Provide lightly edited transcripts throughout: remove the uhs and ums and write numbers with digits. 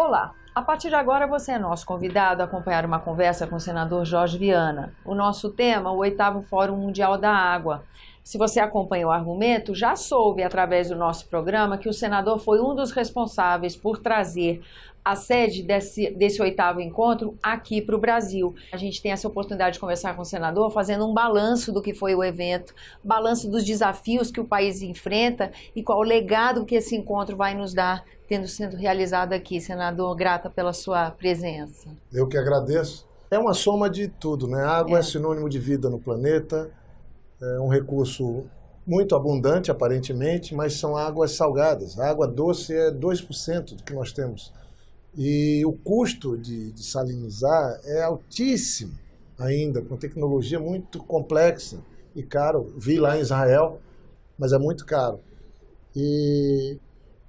Olá, a partir de agora você é nosso convidado a acompanhar uma conversa com o senador Jorge Viana. O nosso tema, o 8º Fórum Mundial da Água. Se você acompanha o argumento, já soube através do nosso programa que o senador foi um dos responsáveis por trazer a sede desse 8º encontro aqui para o Brasil. A gente tem essa oportunidade de conversar com o senador fazendo um balanço do que foi o evento, balanço dos desafios que o país enfrenta e qual o legado que esse encontro vai nos dar, tendo sido realizado aqui. Senador, grata pela sua presença. Eu que agradeço. É uma soma de tudo, né? A água é sinônimo de vida no planeta, é um recurso muito abundante, aparentemente, mas são águas salgadas. A água doce é 2% do que nós temos. E o custo de salinizar é altíssimo ainda, com tecnologia muito complexa e caro. Vi lá em Israel, mas é muito caro. E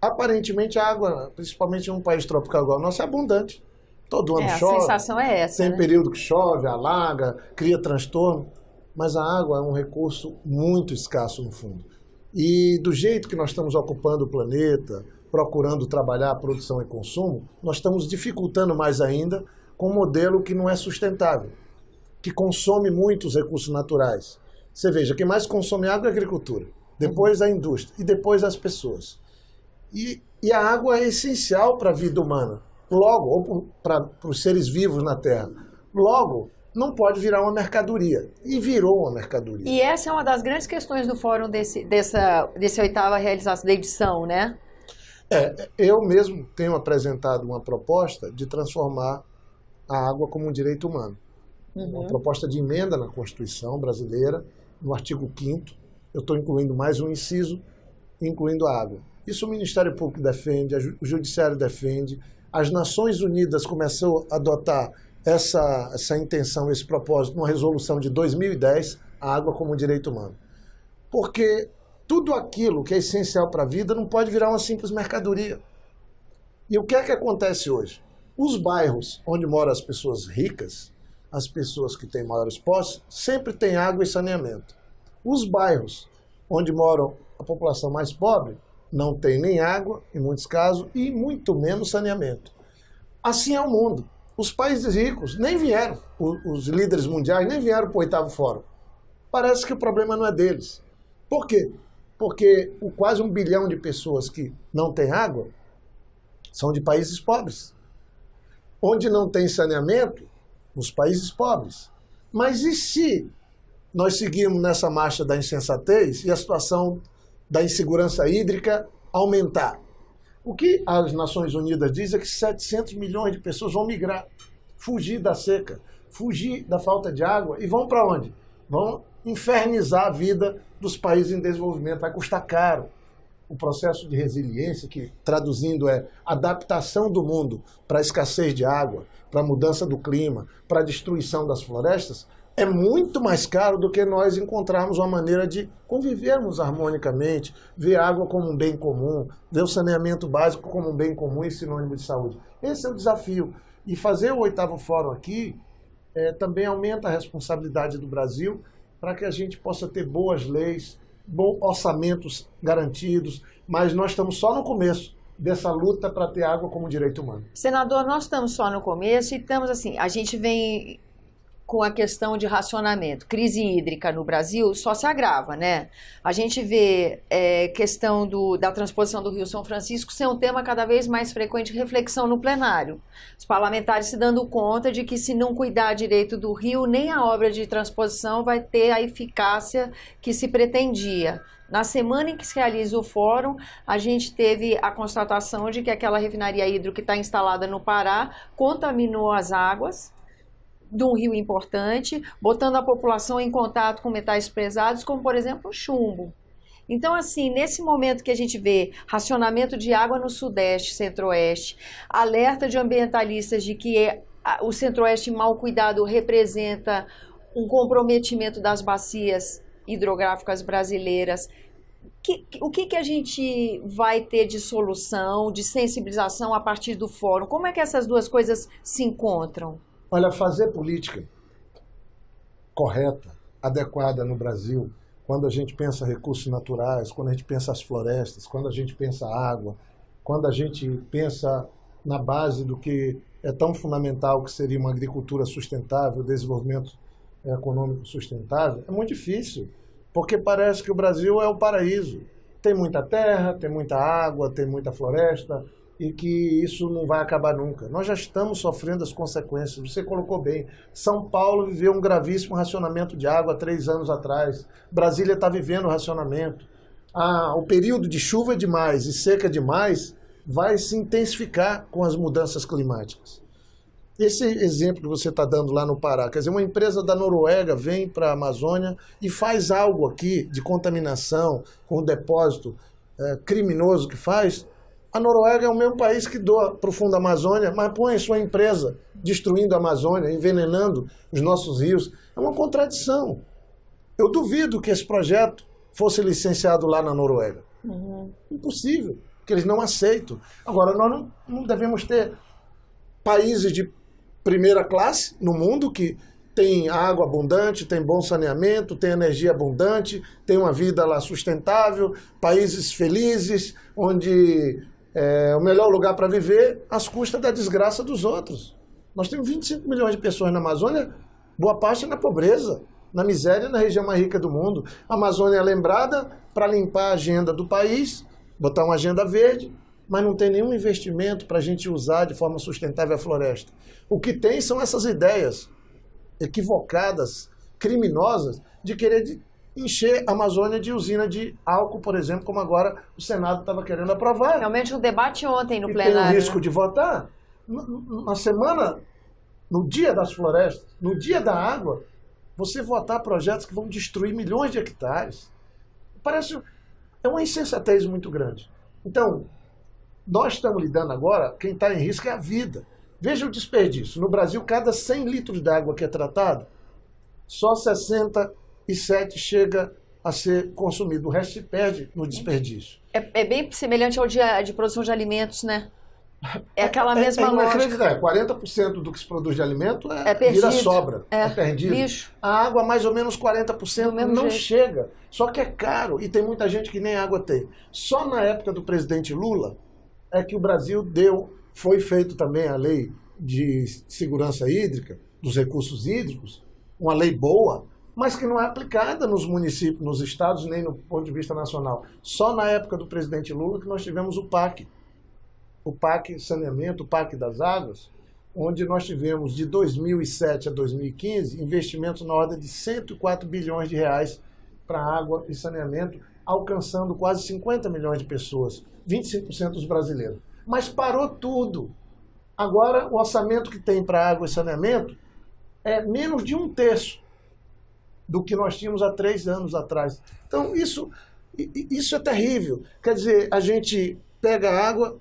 aparentemente a água, principalmente em um país tropical igual o nosso, é abundante. Todo ano chove. A sensação é essa, tem né? período que chove, alaga, cria transtorno. Mas a água é um recurso muito escasso no fundo. E do jeito que nós estamos ocupando o planeta, procurando trabalhar a produção e consumo, nós estamos dificultando mais ainda com um modelo que não é sustentável, que consome muitos recursos naturais. Você veja, quem mais consome água é a agricultura, depois a indústria e depois as pessoas. E a água é essencial para a vida humana, logo, ou para os seres vivos na Terra. Logo, não pode virar uma mercadoria. E virou uma mercadoria. E essa é uma das grandes questões do fórum dessa 8ª realização da edição, né? Eu mesmo tenho apresentado uma proposta de transformar a água como um direito humano. Uma proposta de emenda na Constituição brasileira, no artigo 5º. Eu estou incluindo mais um inciso, incluindo a água. Isso o Ministério Público defende, o Judiciário defende, as Nações Unidas começou a adotar essa intenção, esse propósito, numa resolução de 2010, a água como um direito humano. Porque tudo aquilo que é essencial para a vida não pode virar uma simples mercadoria. E o que é que acontece hoje? Os bairros onde moram as pessoas ricas, as pessoas que têm maiores posses, sempre têm água e saneamento. Os bairros onde moram a população mais pobre não tem nem água, em muitos casos, e muito menos saneamento. Assim é o mundo. Os países ricos nem vieram, os líderes mundiais nem vieram para o 8º Fórum. Parece que o problema não é deles. Por quê? Porque o quase 1 bilhão de pessoas que não têm água são de países pobres. Onde não tem saneamento, nos países pobres. Mas e se nós seguirmos nessa marcha da insensatez e a situação da insegurança hídrica aumentar? O que as Nações Unidas dizem é que 700 milhões de pessoas vão migrar, fugir da seca, fugir da falta de água e vão para onde? Vão infernizar a vida dos países em desenvolvimento. Vai custar caro. O processo de resiliência, que traduzindo é adaptação do mundo para a escassez de água, para a mudança do clima, para a destruição das florestas, é muito mais caro do que nós encontrarmos uma maneira de convivermos harmonicamente, ver a água como um bem comum, ver o saneamento básico como um bem comum e sinônimo de saúde. Esse é o desafio. E fazer o 8º Fórum aqui também aumenta a responsabilidade do Brasil para que a gente possa ter boas leis, bons orçamentos garantidos, mas nós estamos só no começo dessa luta para ter água como direito humano. Senador, nós estamos só no começo e estamos assim, a gente vem com a questão de racionamento. Crise hídrica no Brasil só se agrava, né? A gente vê questão da transposição do Rio São Francisco ser um tema cada vez mais frequente de reflexão no plenário. Os parlamentares se dando conta de que se não cuidar direito do rio, nem a obra de transposição vai ter a eficácia que se pretendia. Na semana em que se realiza o fórum, a gente teve a constatação de que aquela refinaria hídrica que está instalada no Pará contaminou as águas de um rio importante, botando a população em contato com metais pesados, como, por exemplo, o chumbo. Então, assim, nesse momento que a gente vê racionamento de água no Sudeste, Centro-Oeste, alerta de ambientalistas de que o Centro-Oeste mal cuidado representa um comprometimento das bacias hidrográficas brasileiras, o que a gente vai ter de solução, de sensibilização a partir do fórum? Como é que essas duas coisas se encontram? Olha, fazer política correta, adequada no Brasil, quando a gente pensa recursos naturais, quando a gente pensa as florestas, quando a gente pensa água, quando a gente pensa na base do que é tão fundamental que seria uma agricultura sustentável, desenvolvimento econômico sustentável, é muito difícil, porque parece que o Brasil é o paraíso. Tem muita terra, tem muita água, tem muita floresta, e que isso não vai acabar nunca. Nós já estamos sofrendo as consequências. Você colocou bem. São Paulo viveu um gravíssimo racionamento de água há 3 anos atrás. Brasília está vivendo racionamento. O período de chuva demais e seca demais vai se intensificar com as mudanças climáticas. Esse exemplo que você está dando lá no Pará, quer dizer, uma empresa da Noruega vem para a Amazônia e faz algo aqui de contaminação, com o depósito criminoso que faz. A Noruega é o mesmo país que doa para o Fundo da Amazônia, mas põe sua empresa destruindo a Amazônia, envenenando os nossos rios. É uma contradição. Eu duvido que esse projeto fosse licenciado lá na Noruega. Impossível, porque eles não aceitam. Agora, nós não devemos ter países de primeira classe no mundo que tem água abundante, tem bom saneamento, tem energia abundante, tem uma vida lá sustentável, países felizes, onde é o melhor lugar para viver às custas da desgraça dos outros. Nós temos 25 milhões de pessoas na Amazônia, boa parte na pobreza, na miséria, na região mais rica do mundo. A Amazônia é lembrada para limpar a agenda do país, botar uma agenda verde, mas não tem nenhum investimento para a gente usar de forma sustentável a floresta. O que tem são essas ideias equivocadas, criminosas, de querer encher a Amazônia de usina de álcool, por exemplo, como agora o Senado estava querendo aprovar. Realmente um debate ontem no e plenário. Tem o risco de votar. Na semana, no dia das florestas, no dia da água, você votar projetos que vão destruir milhões de hectares. Parece uma insensatez muito grande. Então, nós estamos lidando agora, quem está em risco é a vida. Veja o desperdício. No Brasil, cada 100 litros de água que é tratada, só 67 chega a ser consumido. O resto se perde no desperdício. É bem semelhante ao dia de produção de alimentos, né? É aquela mesma lógica. 40% do que se produz de alimento vira sobra, é perdido. Lixo. A água, mais ou menos 40% não chega. Só que é caro e tem muita gente que nem água tem. Só na época do presidente Lula é que o Brasil foi feito também a lei de segurança hídrica, dos recursos hídricos, uma lei boa, mas que não é aplicada nos municípios, nos estados, nem no ponto de vista nacional. Só na época do presidente Lula que nós tivemos o PAC Saneamento, o PAC das Águas, onde nós tivemos de 2007 a 2015 investimentos na ordem de 104 bilhões de reais para água e saneamento, alcançando quase 50 milhões de pessoas, 25% dos brasileiros. Mas parou tudo. Agora, o orçamento que tem para água e saneamento é menos de 1/3 do que nós tínhamos há 3 anos atrás. Então, isso é terrível. Quer dizer, a gente pega a água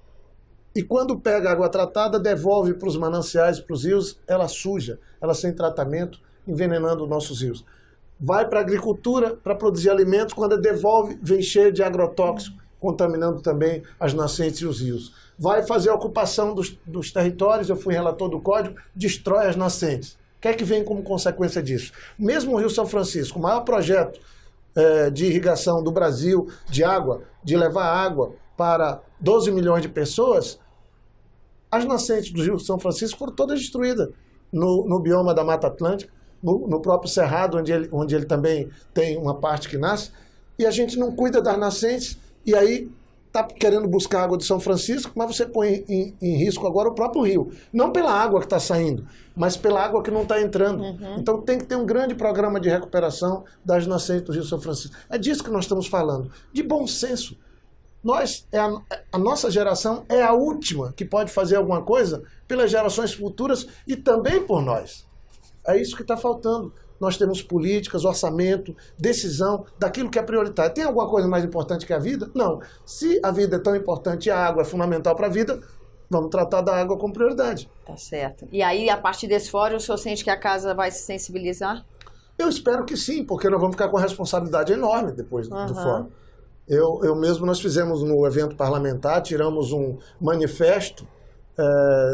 e quando pega a água tratada, devolve para os mananciais, para os rios, ela suja, ela sem tratamento, envenenando os nossos rios. Vai para a agricultura para produzir alimentos, quando devolve, vem cheio de agrotóxico, contaminando também as nascentes e os rios. Vai fazer a ocupação dos territórios, eu fui relator do Código, destrói as nascentes. O que é que vem como consequência disso? Mesmo o Rio São Francisco, o maior projeto de irrigação do Brasil, de água, de levar água para 12 milhões de pessoas, as nascentes do Rio São Francisco foram todas destruídas no bioma da Mata Atlântica, no próprio Cerrado, onde ele também tem uma parte que nasce, e a gente não cuida das nascentes, e aí está querendo buscar água de São Francisco, mas você põe em risco agora o próprio rio. Não pela água que está saindo, mas pela água que não está entrando. Então tem que ter um grande programa de recuperação das nascentes do Rio São Francisco. É disso que nós estamos falando, de bom senso. A nossa geração é a última que pode fazer alguma coisa pelas gerações futuras e também por nós. É isso que está faltando. Nós temos políticas, orçamento, decisão daquilo que é prioritário. Tem alguma coisa mais importante que a vida? Não. Se a vida é tão importante e a água é fundamental para a vida, vamos tratar da água com prioridade. Tá certo. E aí, a partir desse fórum, o senhor sente que a casa vai se sensibilizar? Eu espero que sim, porque nós vamos ficar com uma responsabilidade enorme depois do fórum. Eu mesmo, nós fizemos no evento parlamentar, tiramos um manifesto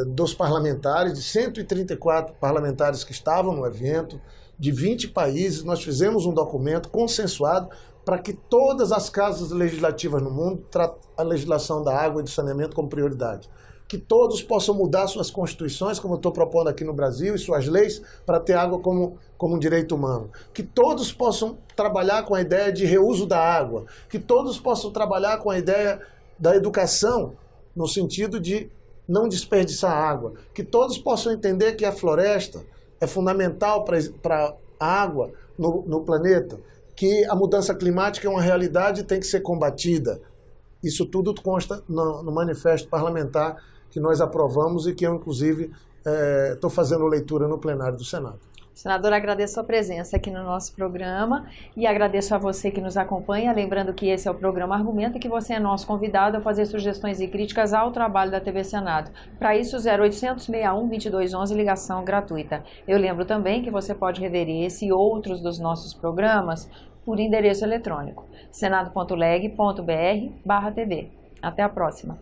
dos parlamentares, de 134 parlamentares que estavam no evento, de 20 países, nós fizemos um documento consensuado para que todas as casas legislativas no mundo tratem a legislação da água e do saneamento como prioridade. que todos possam mudar suas constituições, como eu estou propondo aqui no Brasil, e suas leis, para ter água como um direito humano. Que todos possam trabalhar com a ideia de reuso da água. Que todos possam trabalhar com a ideia da educação, no sentido de não desperdiçar água. Que todos possam entender que a floresta é fundamental para a água no planeta. Que a mudança climática é uma realidade e tem que ser combatida. Isso tudo consta no manifesto parlamentar que nós aprovamos e que eu, inclusive, estou fazendo leitura no plenário do Senado. Senadora, agradeço a presença aqui no nosso programa e agradeço a você que nos acompanha, lembrando que esse é o programa Argumento e que você é nosso convidado a fazer sugestões e críticas ao trabalho da TV Senado. Para isso, 0800 61 2211, ligação gratuita. Eu lembro também que você pode rever esse e outros dos nossos programas por endereço eletrônico senado.leg.br/tv. Até a próxima.